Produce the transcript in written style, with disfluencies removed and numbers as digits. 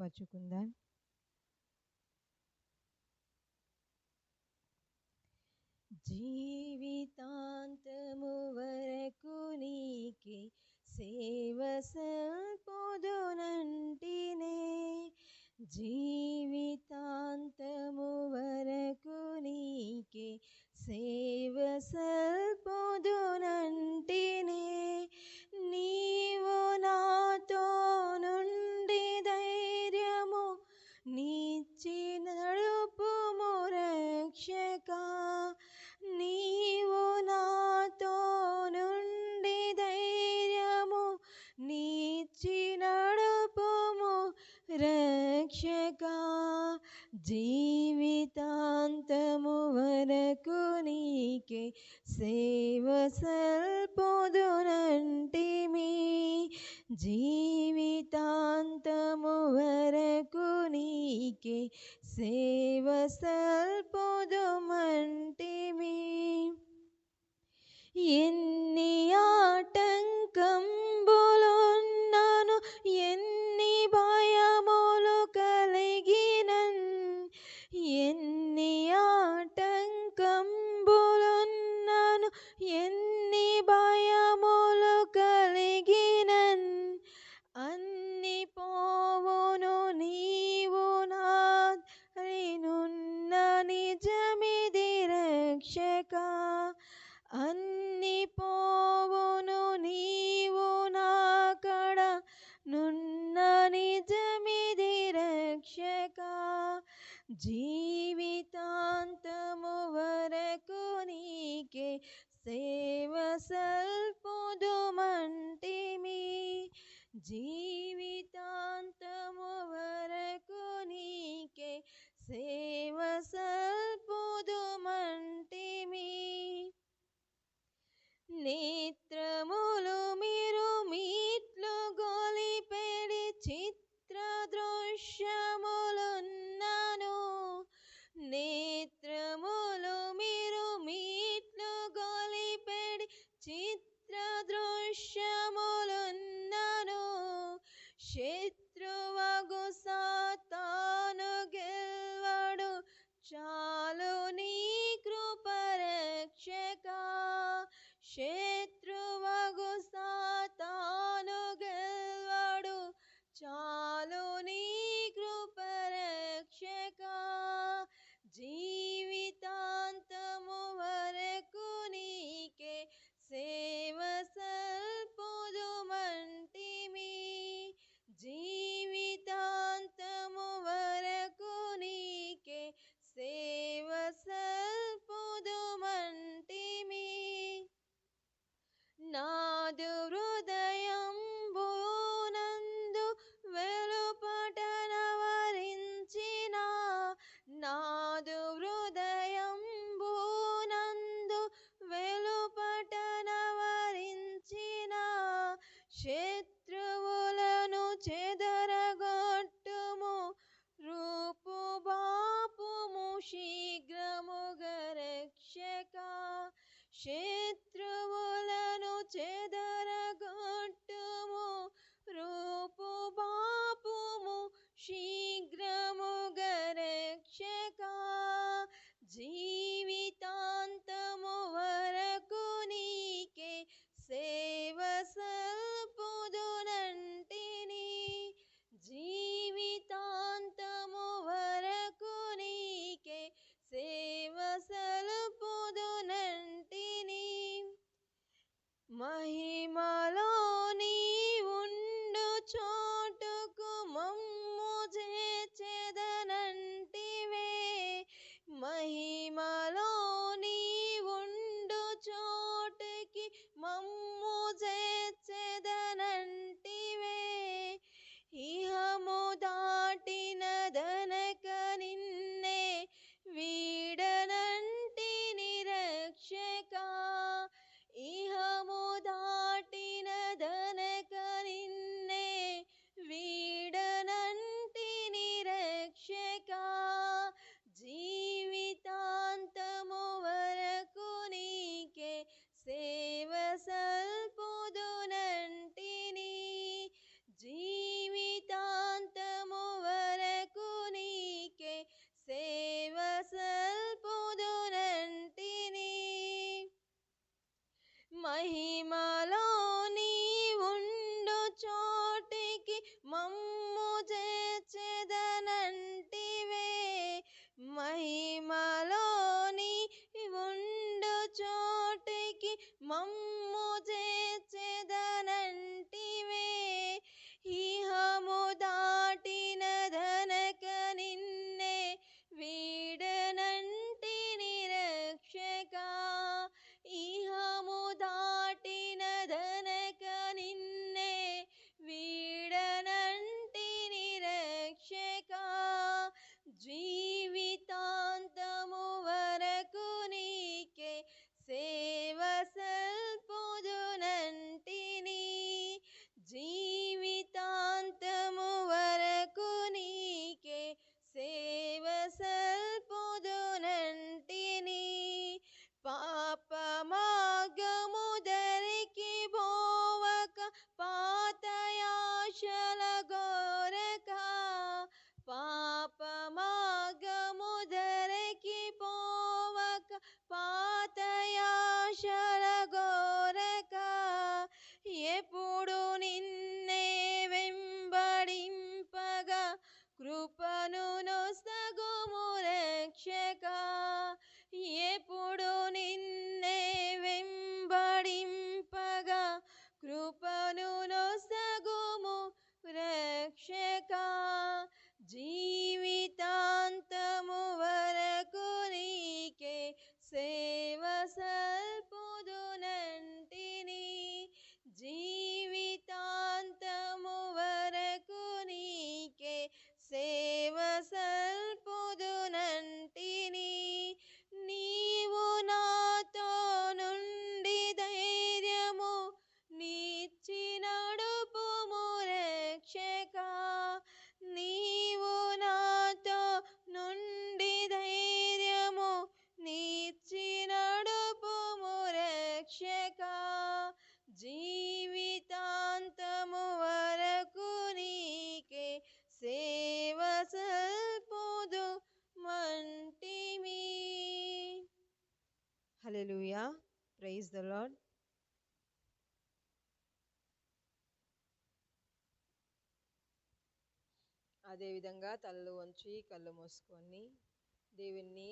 సిద్ధపరచుకుందాం. జీవితాంతము వరకు నీకే సేవ సల్పొదునంటినే, జీవితాంతము వరకు నీకే సేవ సల్పొదునంటినే. నీవు నాతో నుండి ధైర్యము నిచ్చి నడుపుము రక్షకా, నీవు నాతో నుండి ధైర్యము నిచ్చి నడుపుము రక్షకా. జీవితాంతము వరకు నీకే సేవ సల్పొదునంటిమి, జీవితాంతము వరకు నీకే సేవ సల్పొదుమంటిమి. ఎన్ని ఆటంకంబులున్నను, ఎన్ని భయములు కలిగినన్, ఎన్ని ఆటంకంబులున్నను, ఎన్ని భయములు కలిగినన్, అన్ని పోవును నీవు నాదరినున్న నిజమిది రక్షకా. అన్ని పోవును నీవు నాకడ నున్న నిజమిది రక్షకా. జీవితాంతము వరకు నీకే సేవ సల్పొదుమంటిమి, జీవితాంతము వరకు నీకే సేవ సల్పొదుమంటిమి. నేత్రములు మీరు మీట్లు గొలిపెడి చిత్ర దృశ్యములున్నను, నేత్రములు మీరు మీట్లు గొలిపెడి చిత్ర దృశ్యములున్నను, శత్రువగు సాతాను గెల్వడు చాలు నీ కృప రక్షకా. శత్రువగు సాతాను గెల్వడు చాలు నీ కృప రక్షకా. జీవితాంతము వరకు నీకే సేవ సల్పొదుమంటిమి, జీవితాంతము వరకు నీకే సేవ సల్పొదుమంటిమి. నాదు హృదయంబునందు వెలుపటనవరించిన, నాదు హృదయంబునందు వెలుపటనవరించిన, శత్రువులను చెదరగొట్టుము రూపు బాపుము శీఘ్రముగా రక్షకా. శత్రువులను చెదరగొట్టుము రూపు బాపుము శీఘ్రముగా రక్షకా. జీవితాంతము వరకు నీకే సేవ సల్పొదునంటిని, జీవితాంతము వరకు నీకే సేవ సల్పొదునంటిని. కృపను నొసగుము రక్షక, ఎప్పుడు నిన్నే వెంబడింపగా కృపను నొసగుము రక్షక, జీవితాంతము వరకు నీకే సేవ సల్పుదునంటిని, జీవితాంతము వరకు నీకే సేవ సల్పుదునంటిని, నీవు నాతో నుండి ధైర్యము నిచ్చి నడుపుము రక్షక, నీవు నాతో నుండి ధైర్యము నిచ్చి నడుపుము రక్షక, జీవితాంతము వరకు నీకే సేవ సల్పుదు మంటిమి. హల్లెలూయా, ప్రైజ్ ద లార్డ్. అదేవిధంగా తలలు వంచి కళ్ళు మూసుకొని దేవుణ్ణి